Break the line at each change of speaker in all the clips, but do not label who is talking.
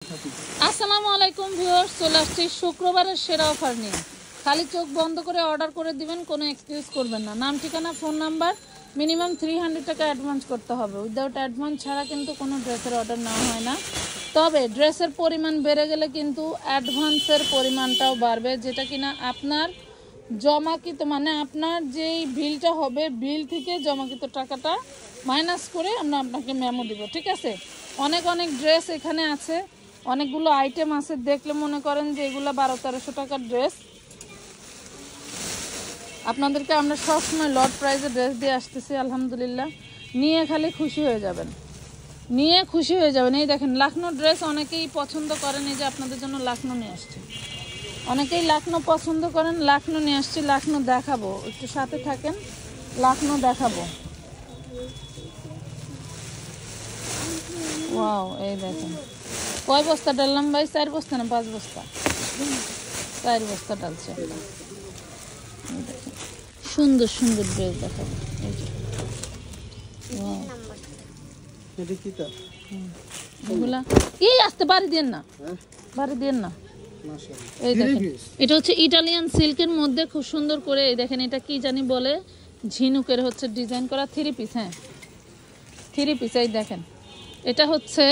আসসালামু আলাইকুম ভিউয়ার্স, চলে আসছি শুক্রবারের সেরা অফার নিয়ে। খালি চোখ বন্ধ করে অর্ডার করে দিবেন, কোনো এক্সকিউজ করবেন না। নাম, ঠিকানা, ফোন নাম্বার, মিনিমাম 300 টাকা অ্যাডভান্স করতে হবে। উইদাউট অ্যাডভান্স ছাড়া কিন্তু কোনো ড্রেসের অর্ডার নেওয়া হয় না। তবে ড্রেসের পরিমাণ বেড়ে গেলে কিন্তু অ্যাডভান্সের পরিমাণটাও বাড়বে, যেটা কিনা আপনার জমাকৃত মানে আপনার যেই বিলটা হবে বিল থেকে জমাকৃত টাকাটা মাইনাস করে আমরা আপনাকে মেমো দিব। ঠিক আছে, অনেক অনেক ড্রেস এখানে আছে, অনেকগুলো আইটেম আছে। দেখলে মনে করেন যে এগুলো 1200-1300 টাকার ড্রেস। আপনাদেরকে আমরা সবসময় লট প্রাইসে ড্রেস দিয়ে আসতেছি। আলহামদুলিল্লাহ, নিয়ে খালি খুশি হয়ে যাবেন, নিয়ে খুশি হয়ে যাবেন। এই দেখেন লাখনো ড্রেস অনেকেই পছন্দ করেন, এই যে আপনাদের জন্য লাখনো নিয়ে আসছি। অনেকেই লাখনো পছন্দ করেন, লাখনো নিয়ে আসছি। লাখনো দেখাবো, একটু সাথে থাকেন, লাখনো দেখাবো। ওয়াও, এই দেখেন কয় বস্তা ডাললাম ভাই? 4 বস্তা না 5 বস্তা? 4 বস্তা ডালছে। সুন্দর সুন্দর ড্রেস দেখাবো। এই যে এগুলা এই আসতে বাড়ি দেন না, বাড়ি দেন না। এই দেখেন, এটা হচ্ছে ইটালিয়ান সিল্কের মধ্যে খুব সুন্দর করে, এই দেখেন এটা কি জানি বলে, ঝিনুকের হচ্ছে ডিজাইন করা 3 পিস। হ্যাঁ, 3 পিস। এই দেখেন, এটা হচ্ছে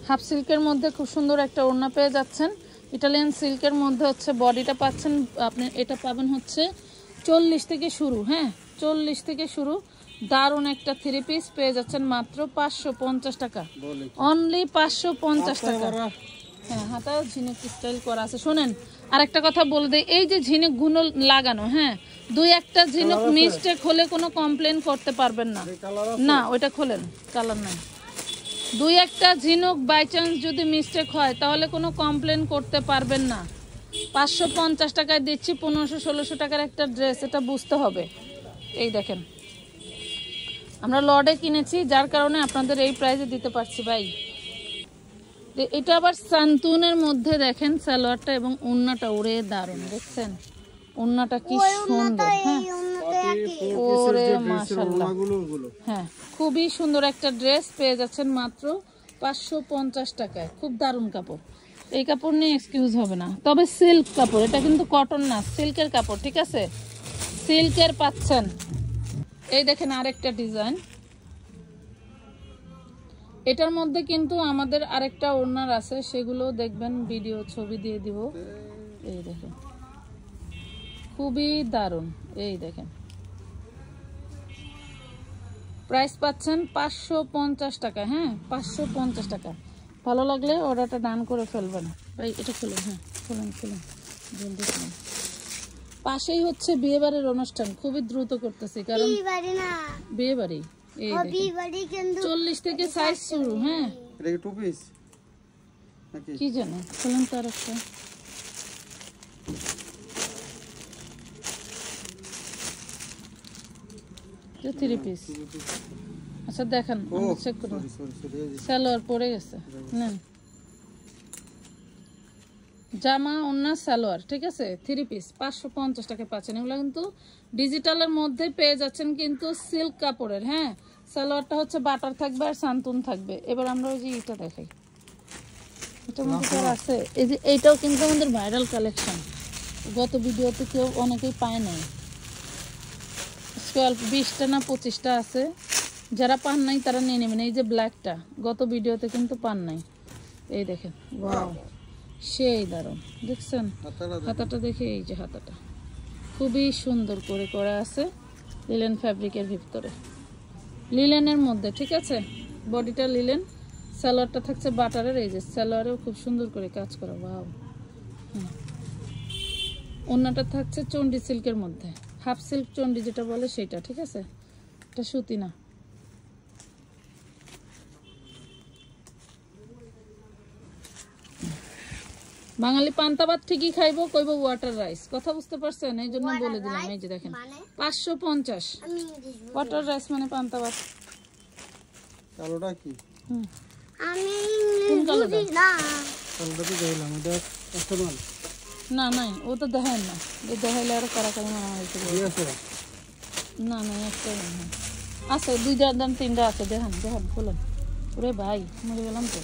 হাফ সিল্কের মধ্যে খুব সুন্দর একটা ওড়না পেয়ে যাচ্ছেন। ইটালিয়ান সিল্কের মধ্যে হচ্ছে বডিটা পাচ্ছেন আপনি, এটা পাবেন হচ্ছে 40 থেকে শুরু। হ্যাঁ, 40 থেকে শুরু। দারুণ একটা 3 পিস পেয়ে যাচ্ছেন মাত্র 550 টাকা, অনলি 550 টাকা। হ্যাঁ, হাতাও ঝিনুক স্টাইল করা আছে। শোনেন, আরেকটা কথা বলে দেই, এই যে ঝিনুক গুলো লাগানো, হ্যাঁ, 2-1টা ঝিনুক মিস্টেক হলে কোনো কমপ্লেন করতে পারবেন না। না, ওইটা খোলেন, কালার নাই। 2-1টা ঝিনুক বাই চান্স যদি মিস্টেক হয় তাহলে কোনো কমপ্লেন করতে পারবেন না। 550 টাকায় দিচ্ছি 1500-1600 টাকার একটা ড্রেস, এটা বুঝতে হবে। এই দেখেন, আমরা লর্ডে কিনেছি, যার কারণে আপনাদের এই প্রাইসে দিতে পারছি ভাই। এটা আবার সান্তুনের মধ্যে দেখেন সালোয়ারটা এবং ওড়নাটা ওরে দারুণ, দেখছেন ওড়নাটা কি সুন্দর। হ্যাঁ, ওরে মাশাআল্লাহ। হ্যাঁ, খুবই সুন্দর একটা ড্রেস পেয়ে যাচ্ছেন মাত্র 550 টাকায়। খুব দারুণ কাপড়, এই কাপড় নিয়ে এক্সকিউজ হবে না। তবে সিল্ক কাপড়, এটা কিন্তু কটন না, সিল্কের কাপড়। ঠিক আছে, সিল্কের পাচ্ছেন। এই দেখেন আরেকটা ডিজাইন, এটার মধ্যে কিন্তু আমাদের আরেকটা ওড়নার আছে, সেগুলো দেখবেন, ভিডিও ছবি দিয়ে দিব। এই দেখেন খুবই দারুণ। এই দেখেন প্রাইস পাচ্ছেন 550 টাকা। হ্যাঁ, 550 টাকা। ভালো লাগলে অর্ডারটা ডান করে ফেলবেন ভাই। এটা খুলুন, হ্যাঁ খুলুন খুলুন, জলদি খুলুন। পাশেই হচ্ছে বিয়ে বাড়ির অনুষ্ঠান, খুবই দ্রুত করতেছি কারণ বিয়ে বাড়ি। এই দেখেন 40 থেকে সাইজ শুরু। হ্যাঁ,
এটা কি 2 পিস নাকি
কি জানো, খুলুন তো আরেকটা। এটা 3 পিস। আচ্ছা দেখান, আমি চেক করব। সালোয়ার পরে গেছে, নেন জামা ওন্না সালোয়ার। ঠিক আছে, 3 পিস 550 টাকা পাচ্ছেন। এগুলো কিন্তু ডিজিটালের মধ্যে পেয়ে যাচ্ছেন, কিন্তু সিল্ক কাপড়ের। হ্যাঁ, সালোয়ারটা হচ্ছে বাটার থাকবে আর সান্তুন থাকবে। এবার আমরা ওই যে এটা দেখাই, এটার মধ্যে আছে এই যে, এইটাও কিন্তু আমাদের ভাইরাল কালেকশন। গত ভিডিওতে কেউ অনেকেই পায় নাই, অল্প 20টা না 25টা আছে। যারা পান নাই তারা নিয়ে নেবেন। এই যে ব্ল্যাকটা গত ভিডিওতে কিন্তু পান নাই। এই দেখেন, ওয়াও, সেই দারুণ। দেখছেন হাতাটা দেখে, এই যে হাতাটা খুবই সুন্দর করে করা আছে লিলেন ফ্যাব্রিকের ভিতরে, লিলেনের মধ্যে। ঠিক আছে, বডিটা লিলেন, সালোয়ারটা থাকছে বাটারের। এই যে সালোয়ারেও খুব সুন্দর করে কাজ করা, ওয়াও। ওড়নাটা থাকছে চন্ডি সিল্কের মধ্যে, হাফ সিল্ক চন্ডি যেটা বলে সেটা। ঠিক আছে, এটা সুতি না। বাঙালি পান্তা ভাত ঠিকই খাইবো, কইব ওয়াটার রাইস। কথা বুঝতে পারছেন? এই জন্য বলে দিলাম। এই যে দেখেন 550 ওয়াটার রাইস মানে পান্তা ভাত।
কালোটা কি?
আমি
কোন কালোটা?
না
কালোটা তো দেখলাম, এটা কাস্টমার
না নাই, ও তো দেখায় না, যে দেখাইলে আরো কারাকারি মনে হয়েছে। না না, একটাই না আছে, 2টা 3টা আছে। দেখান দেখান, খোলেন। ওরে ভাই, মরে গেলাম তো।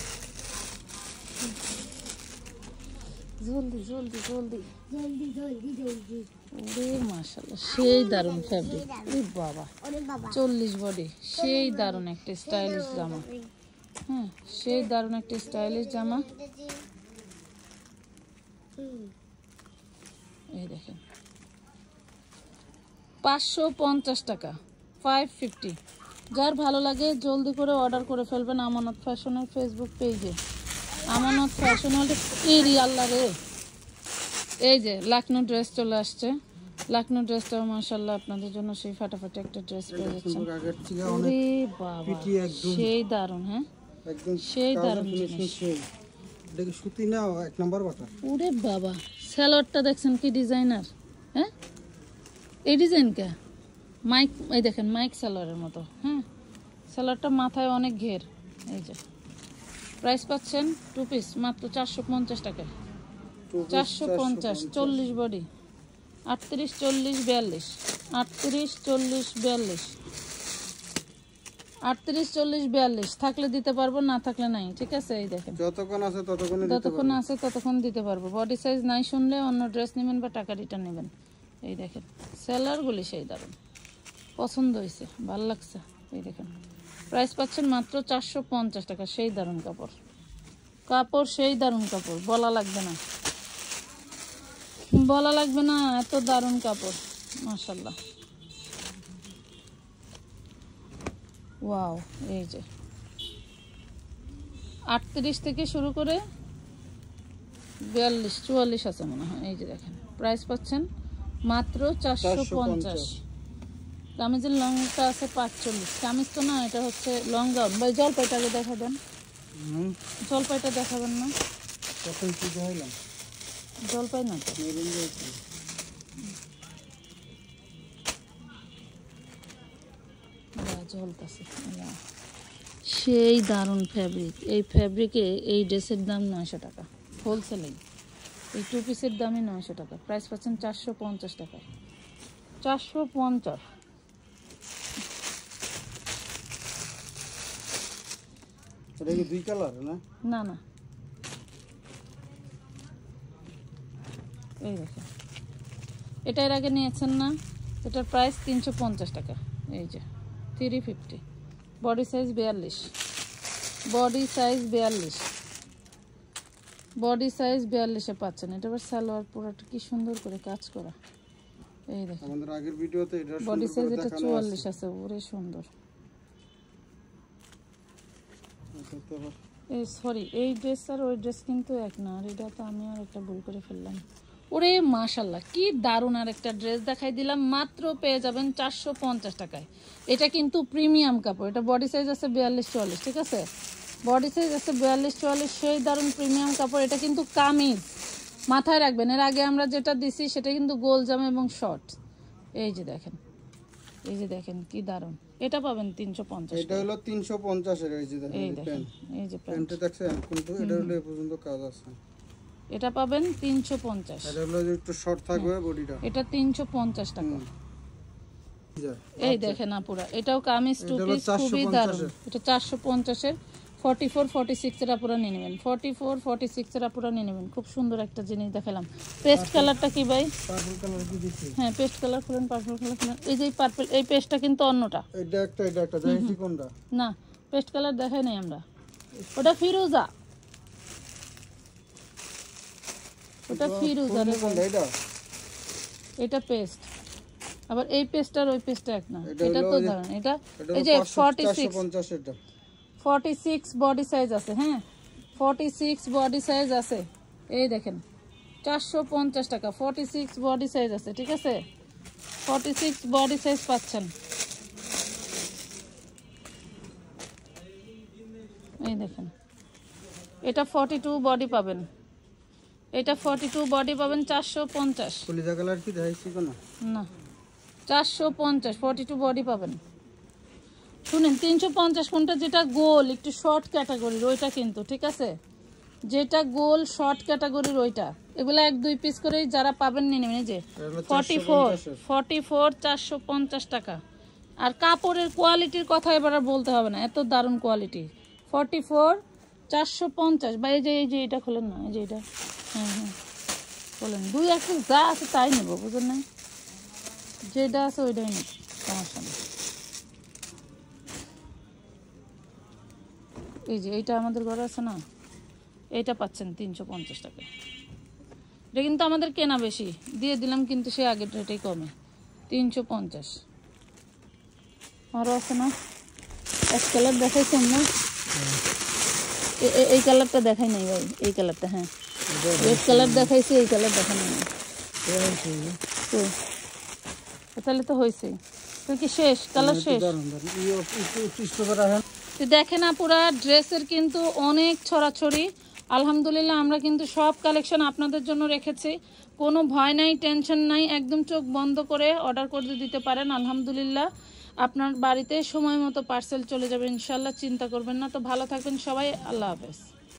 জলদি জলদি জলদি।
জলদি জলদি জলদি।
ওরে মাশাআল্লাহ, সেই দারুণ ফ্যাব্রিক। ওরে বাবা,
ওরে বাবা
40 বডি, সেই দারুণ একটা স্টাইলিশ জামা। হ্যাঁ, সেই দারুণ একটা স্টাইলিশ জামা। এই দেখেন 550 টাকা, 550। যার ভালো লাগে জলদি করে অর্ডার করে ফেলবেন আমানত ফ্যাশনের ফেসবুক পেজে। আমানত ফ্যাশন এরি আল্লাহ রে। এই যে লাকনো ড্রেস চলে আসছে। লাকনো ড্রেসটাও মাশাআল্লাহ আপনাদের জন্য সেই ফাটাফাটি একটা ড্রেস পেয়ে যাচ্ছেন।
আগের থেকে অনেক
ওরে বাবা,
পিটি একদম
সেই দারুণ। হ্যাঁ,
একদম
সেই দারুণ
ফিনিশিং
জিনিস।
সেই। এটা কি সুতি না এক নাম্বার বাটা?
ওরে বাবা, স্যালোয়ারটা দেখছেন কি ডিজাইনার। হ্যাঁ, এই ডিজাইন কে মাইক, এই দেখেন মাইক সালোয়ারের মতো। হ্যাঁ, সালোয়ারটা মাথায় অনেক ঘের। এই যে প্রাইস পাচ্ছেন 2 পিস মাত্র 450 টাকায়। 450, 40 বডি, 38, 40, 42, 38, 40, 42, 38, 40, 42 থাকলে দিতে পারবো, না থাকলে নাই। ঠিক আছে, এই দেখেন
যতক্ষণ আছে ততক্ষণই দিতে
যতক্ষণ আছে ততক্ষণ দিতে পারবো। বডি সাইজ নাই শুনলে অন্য ড্রেস নেবেন বা টাকা রিটার্ন নেবেন। এই দেখেন সেলারগুলি সেই দারুণ, পছন্দ হয়েছে, ভালো লাগছে। এই দেখেন প্রাইস পাচ্ছেন মাত্র 450 টাকা। সেই দারুণ কাপড়, কাপড় সেই দারুণ কাপড়, বলা লাগবে না, বলা লাগবে না, এত দারুণ কাপড় মাশাআল্লাহ। ওয়াও, এই যে 38 থেকে শুরু করে 42, 44 আছে মনে হয়। এই যে দেখেন প্রাইস পাচ্ছেন মাত্র 450। কামিজের লংটা আছে 45। কামিজ তো না, এটা হচ্ছে লং গাউন। ভাই জলপাইটাকে দেখা দেন, জলপাইটা দেখাবেন না?
কখন কি দেখাইলাম?
জলপাই না তো,
মেরুন দিয়েছি।
ঝলকাছে। সেই দারুণ ফ্যাব্রিক। এই ফ্যাব্রিকে এই ড্রেসের দাম 900 টাকা হোলসেলিং। এই 2 পিসের দামই 900 টাকা। প্রাইস পাচ্ছেন 450 টাকায়। 450।
এটা কি দুই কালার না?
না না, এই দেখেন এটা এর আগে নিয়েছেন না, এটার প্রাইস 350 টাকা। এই যে 350, body size 42, body size 42, body size 42-এ পাচ্ছেন। এটা আবার সালোয়ার পুরোটা কি সুন্দর করে কাজ করা। এই দেখেন
আমাদের আগের ভিডিওতে এটা
বডি
সুন্দর
সাইজ
করে
এটা
দেখানো
44 আছে, ওরে সুন্দর। এই সরি, এই ড্রেস আর ওই ড্রেস কিন্তু এক না। আর এটা তো আমি আর একটা ভুল করে ফেললাম। ওরে মাশাআল্লাহ, কি দারুণ আর একটা ড্রেস দেখাই দিলাম। মাত্র পেয়ে যাবেন 450 টাকায়। এটা কিন্তু প্রিমিয়াম কাপড়। এটা বডি সাইজ আছে 42-44, ঠিক আছে, বডি সাইজ আছে 42-44, সেই দারুণ প্রিমিয়াম কাপড়। এটা কিন্তু কামিজ, মাথায় রাখবেন। এর আগে আমরা যেটা দিছি সেটা কিন্তু গোল জামা এবং শর্ট। এই যে দেখেন, এই যে দেখেন কি দারুণ। এটা পাবেন 350।
এটা হলো 350 এর। এই যে
এই
দেখেন
দেখেন, এই যে প্যান্ট,
প্যান্টে দেখছেন কিন্তু এটা হলো এই পর্যন্ত কাজ আছে।
এটা পাবেন 350।
এটা হলো যে একটু শর্ট থাকবে বডিটা।
এটা 350 টাকা। এই দেখেন আপুরা, এটাও কামিজ 2 পিস, খুবই দারুণ। এটা 450 এর। 44, 46 এর আপুরা নিয়ে নেবেন। 44, 46 এর আপুরা নিয়ে নেবেন। খুব সুন্দর একটা জিনিস দেখালাম। পেস্ট কালারটা কি ভাই?
পার্পল কালার কি দিছি?
হ্যাঁ, পেস্ট কালার খুলেন, পার্পল কালার খুলেন। এই যে পার্পল, এই পেস্টটা কিন্তু অন্যটা।
এটা একটা দেখি কোনটা?
না, পেস্ট কালার দেখাই নাই আমরা। ওটা ফিরোজা, ওটা ফিরোজা রে ভাই।
এটা
এটা পেস্ট। আবার এই পেস্ট আর ওই পেস্টটা এক না। এটা তো ধরেন এটা, এই যে
450 এটা
46 বডি সাইজ আছে। হ্যাঁ, 46 বডি সাইজ আছে। এই দেখেন 450 টাকা, 46 বডি সাইজ আছে। ঠিক আছে, 46 বডি সাইজ পাচ্ছেন। এই দেখেন এটা 42 বডি পাবেন। এটা 42 বডি পাবেন 450।
কলিজা কালার কি দেখাইছি কোন?
না, 450, 42 বডি পাবেন। শুনেন 350 কোনটা? যেটা গোল একটু শর্ট ক্যাটাগরির ওইটা কিন্তু, ঠিক আছে, যেটা গোল শর্ট ক্যাটাগরির ওইটা। এগুলা 1-2 পিস করেই যারা পাবেন নিয়ে নেবেন। এই যে 44, 450 টাকা। আর কাপড়ের কোয়ালিটির কথা এবার আর বলতে হবে না, এত দারুণ কোয়ালিটি। 44, 450। বা এই যে এটা খোলেন না, এই যে এটা, হ্যাঁ হ্যাঁ বলেন 2 যা আছে তাই নেবো, বুঝলেন না? যেটা আছে ওইটাই নেব, সমস্যা নেই। এই যে এইটা আমাদের ঘরে আছে না, এইটা পাচ্ছেন 350 টাকা। এটা কিন্তু আমাদের কেনা বেশি দিয়ে দিলাম, কিন্তু সে আগের রেটেই কমে 350। আরও আছে না, এক কালার দেখাইছেন না, এই কালারটা দেখাই নাই ভাই, এই কালারটা, হ্যাঁ রেড কালার দেখাইছি, এই কালার দেখানো নাই। তাহলে তো হয়েছে, তুই কি শেষ কালার শেষ? দেখেন না, পুরা ড্রেসের কিন্তু অনেক ছড়াছড়ি। আলহামদুলিল্লাহ আমরা কিন্তু সব কালেকশন আপনাদের জন্য রেখেছি, কোনো ভয় নাই, টেনশন নাই, একদম চোখ বন্ধ করে অর্ডার করে দিতে পারেন। আলহামদুলিল্লাহ আপনার বাড়িতে সময় মতো পার্সেল চলে যাবে ইনশাল্লাহ, চিন্তা করবেন না। তো ভালো থাকবেন সবাই, আল্লাহ হাফেজ।